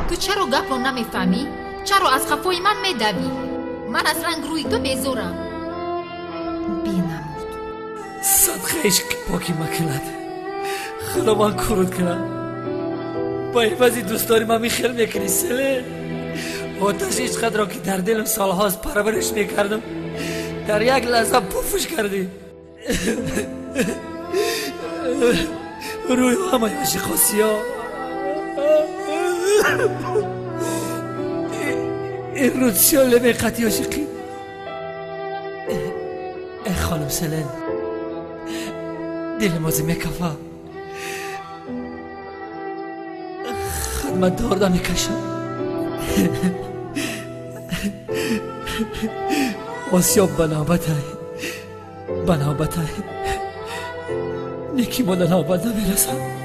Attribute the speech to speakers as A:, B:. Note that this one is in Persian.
A: تو چرا گپ رو نمیفهمی؟ چرا از خفای من میدوی؟ من از رنگ روی تو بیزورم. بینمود
B: صدقه عشق پاکی مکلد خدا من کرد کنم با عوضی دوستاری من میخیل میکنی سله آتش عشقت را که در دلم سالهاست پرورش میکردم در یک لحظه پوفش کردی روی همه عاشقاسی ها این رود سیال میقتی عاشقی ای خانم سلن دل مازی میکفه خدمت دارده میکشم آسیاب بنابت های نیکی مالا نوبت نمیرسم